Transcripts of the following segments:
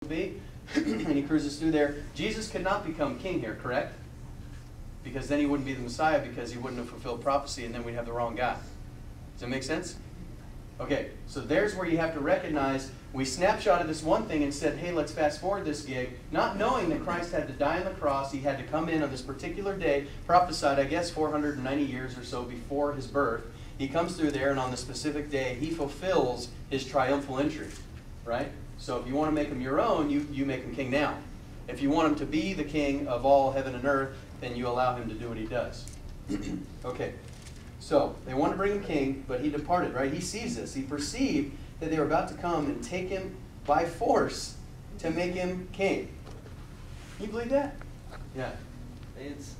be, and he cruises through there. Jesus could not become king here, correct? Because then he wouldn't be the Messiah, because he wouldn't have fulfilled prophecy, and then we'd have the wrong guy. Does that make sense? Okay, so there's where you have to recognize we snapshotted this one thing and said, hey, let's fast forward this gig, not knowing that Christ had to die on the cross. He had to come in on this particular day, prophesied, I guess, 490 years or so before his birth. He comes through there, and on the specific day, he fulfills his triumphal entry, right? So if you want to make him your own, you make him king now. If you want him to be the king of all heaven and earth, then you allow him to do what he does. Okay. So, they want to bring him king, but he departed, right? He sees this. He perceived that they were about to come and take him by force to make him king. Can you believe that? Yeah. It's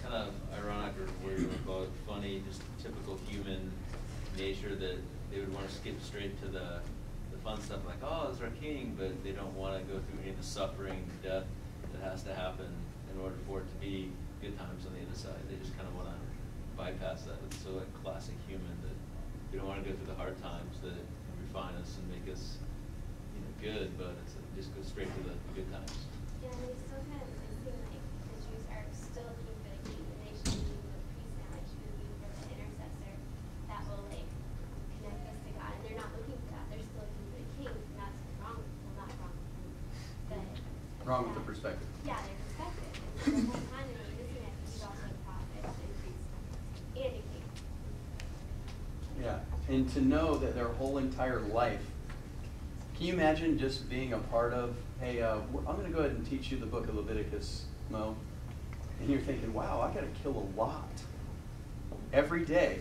kind of ironic, or weird, or call it funny, just typical human nature that they would want to skip straight to the fun stuff like, oh, it's our king, but they don't want to go through any of the suffering, death that has to happen in order for it to be good times on the other side. They just kind of want to bypass that. It's so like classic human that we don't want to go through the hard times that refine us and make us, good, but it's just go straight to the good times. Yeah, and they still kind of seem like the Jews are still looking for the king, and they should be the priest now. They should be looking for the intercessor that will connect us to God. And they're not looking for that. They're still looking for the king, and that's wrong. Well, not wrong, but wrong with the perspective. Yeah, their perspective. And the whole time they were missing it, he's also a prophet and priest and a king. Yeah, and to know that their whole entire life. Can you imagine just being a part of, hey, I'm going to go ahead and teach you the book of Leviticus, Mo. And you're thinking, wow, I got to kill a lot. Every day,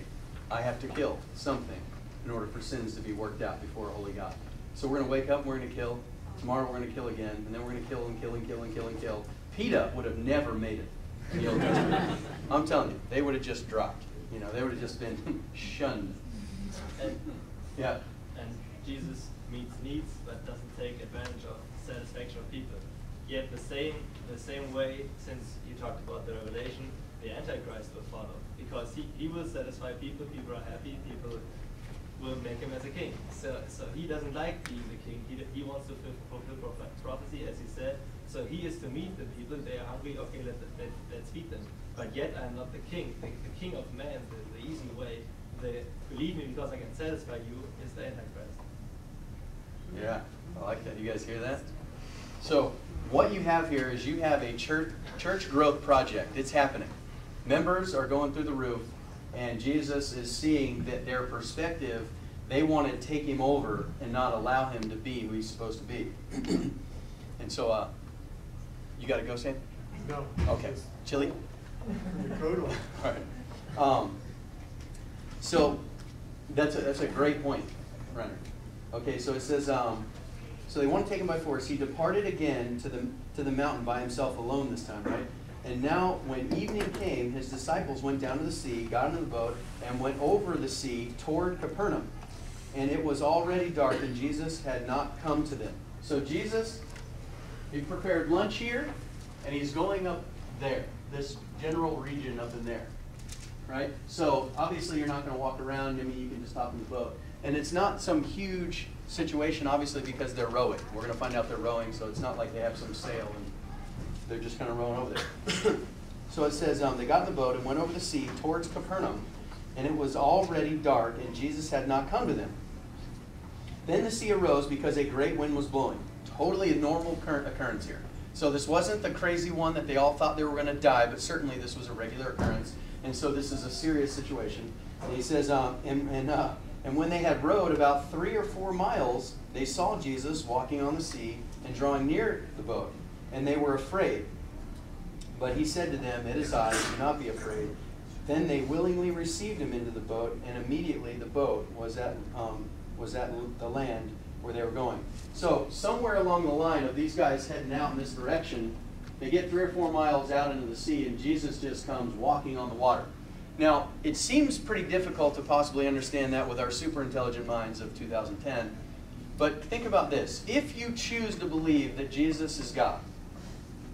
I have to kill something in order for sins to be worked out before a holy God. So we're going to wake up and we're going to kill. Tomorrow we're going to kill again. And then we're going to kill and kill and kill and kill and kill. PETA would have never made it in the Old Testament. I'm telling you, they would have just dropped. They would have just been shunned. Yeah. And Jesus meets needs, but doesn't take advantage of satisfaction of people. Yet the same way, since you talked about the revelation, the Antichrist will follow, because he will satisfy people. People are happy. People will make him as a king. So he doesn't like being the king. He wants to fulfill prophecy, as he said. So he is to meet the people. They are hungry. Okay, let's feed them. But yet I'm not the king. The king of man, the easy way. Believe me, because I can satisfy you, is the Antichrist. Yeah, I like that. You guys hear that? So what you have here is you have a church growth project. It's happening. Members are going through the roof, and Jesus is seeing that their perspective, they want to take him over and not allow him to be who he's supposed to be. And so, you got to go, Sam? No. Okay. Chili? The code one. All right. So that's a great point, Renner. Okay, so it says, so they want to take him by force. He departed again to the mountain by himself alone this time, right? And now when evening came, his disciples went down to the sea, got into the boat, and went over the sea toward Capernaum. And it was already dark, and Jesus had not come to them. So Jesus, he prepared lunch here, and he's going up there, this general region up in there. Right? So obviously you're not going to walk around. I mean, you can just hop in the boat. And it's not some huge situation, obviously, because they're rowing. We're going to find out they're rowing, so it's not like they have some sail and they're just kind of rowing over there. So it says they got in the boat and went over the sea towards Capernaum, and it was already dark, and Jesus had not come to them. Then the sea arose because a great wind was blowing. Totally a normal occurrence here. So this wasn't the crazy one that they all thought they were going to die, but certainly this was a regular occurrence. And so this is a serious situation. And he says, and when they had rowed about 3 or 4 miles, they saw Jesus walking on the sea and drawing near the boat. And they were afraid. But he said to them, "It is I, do not be afraid." Then they willingly received him into the boat, and immediately the boat was at the land where they were going. So somewhere along the line of these guys heading out in this direction, they get 3 or 4 miles out into the sea, and Jesus just comes walking on the water. Now, it seems pretty difficult to possibly understand that with our super intelligent minds of 2010. But think about this. If you choose to believe that Jesus is God,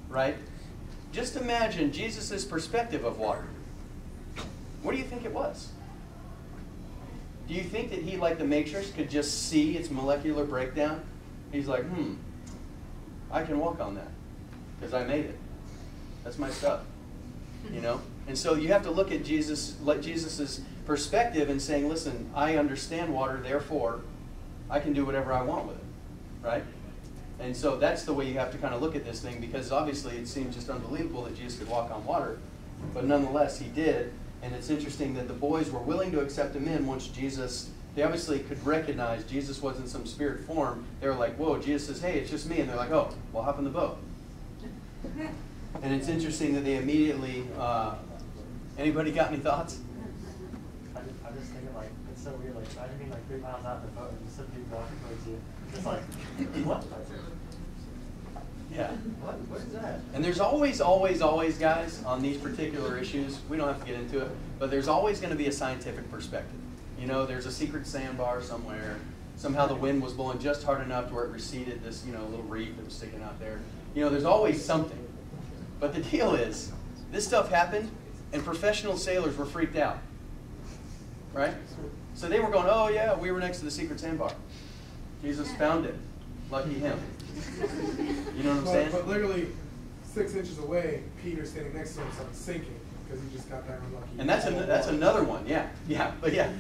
right? Just imagine Jesus' perspective of water. What do you think it was? Do you think that he, like the Matrix, could just see its molecular breakdown? He's like, I can walk on that because I made it. That's my stuff. You know? And so you have to look at Jesus, like Jesus' perspective and saying, listen, I understand water, therefore I can do whatever I want with it. Right? And so that's the way you have to kind of look at this thing, because obviously it seems just unbelievable that Jesus could walk on water. But nonetheless, he did. And it's interesting that the boys were willing to accept him in once Jesus, they obviously could recognize Jesus wasn't some spirit form. They were like, whoa, Jesus says, hey, it's just me. And they're like, oh, well, hop in the boat. And it's interesting that they immediately, anybody got any thoughts? I'm just thinking, like, it's so weird. Like, imagine being like 3 miles out in the boat and just some people walking towards you. Just like, what? Yeah. What is that? And there's always, guys, on these particular issues, we don't have to get into it, but there's always going to be a scientific perspective. You know, there's a secret sandbar somewhere. Somehow the wind was blowing just hard enough to where it receded this, you know, little reef that was sticking out there. You know, there's always something. But the deal is, this stuff happened, and professional sailors were freaked out. Right? So they were going, oh yeah, we were next to the secret sandbar. Jesus found it. Lucky him. You know what I'm saying? But literally 6 inches away, Peter standing next to him started sinking because he just got that unlucky. And that's another one, yeah. But yeah.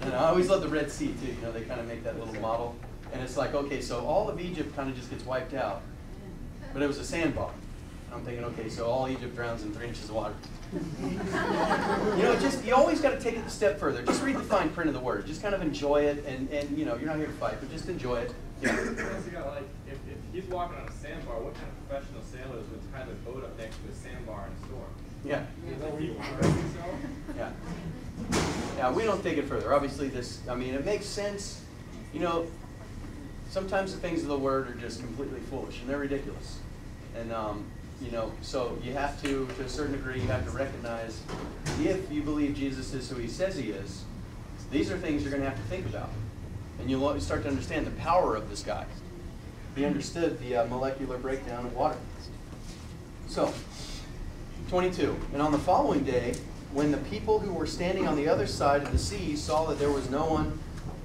And I always love the Red Sea too. You know, they kind of make that little model. And it's like, okay, so all of Egypt kind of just gets wiped out. But it was a sandbar. I'm thinking, okay, so all Egypt drowns in 3 inches of water. You know, you always got to take it a step further. Just read the fine print of the word. Just kind of enjoy it, and you know, you're not here to fight, but just enjoy it. Yeah. Like, if he's walking on a sandbar, what kind of professional sailors would tie the boat up next to a sandbar in a storm? Yeah. Yeah. Yeah, we don't take it further. Obviously, it makes sense. You know, sometimes the things of the word are just completely foolish, and they're ridiculous. And, you know, so you have to a certain degree, you have to recognize if you believe Jesus is who he says he is, these are things you're going to have to think about. And you'll start to understand the power of this guy. He understood the molecular breakdown of water. So, 22. And on the following day, when the people who were standing on the other side of the sea saw that there was no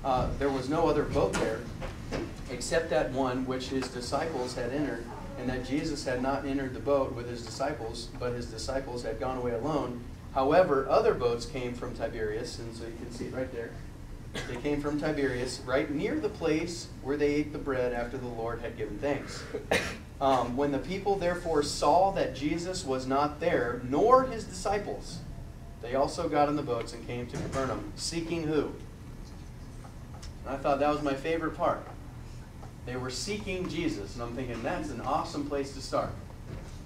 other boat there, except that one which his disciples had entered, and that Jesus had not entered the boat with his disciples, but his disciples had gone away alone. However, other boats came from Tiberias, and so you can see it right there. They came from Tiberias, right near the place where they ate the bread after the Lord had given thanks. When the people therefore saw that Jesus was not there, nor his disciples, they also got in the boats and came to Capernaum, seeking who? And I thought that was my favorite part. They were seeking Jesus, and I'm thinking that's an awesome place to start.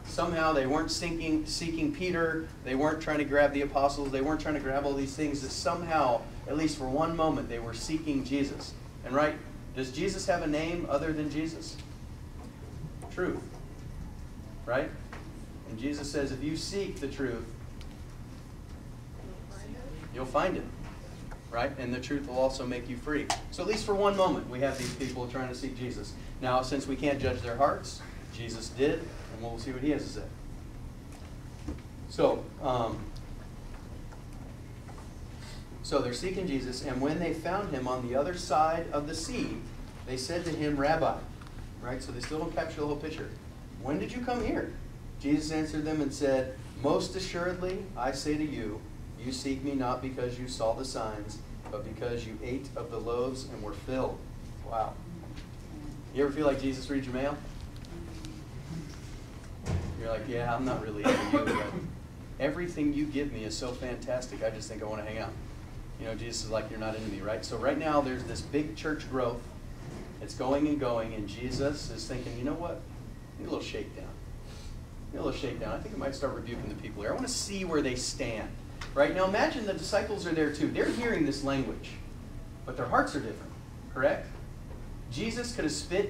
Somehow they weren't seeking Peter, they weren't trying to grab the apostles, they weren't trying to grab all these things, that somehow, at least for one moment, they were seeking Jesus. And right, does Jesus have a name other than Jesus? Truth. Right? And Jesus says, if you seek the truth, you'll find it. Right? And the truth will also make you free. So at least for one moment, we have these people trying to seek Jesus. Now, since we can't judge their hearts, Jesus did, and we'll see what he has to say. So they're seeking Jesus, and when they found him on the other side of the sea, they said to him, Rabbi. Right? So they still don't capture the whole picture. When did you come here? Jesus answered them and said, most assuredly, I say to you, you seek me not because you saw the signs, but because you ate of the loaves and were filled. Wow. You ever feel like Jesus reads your mail? You're like, yeah, I'm not really into you, but everything you give me is so fantastic, I just think I want to hang out. You know, Jesus is like, you're not into me, right? So right now, there's this big church growth. It's going and going, and Jesus is thinking, you know what? I need a little shakedown. I need a little shakedown. I think I might start rebuking the people here. I want to see where they stand. Right? Now imagine the disciples are there too. They're hearing this language, but their hearts are different, correct? Jesus could have spit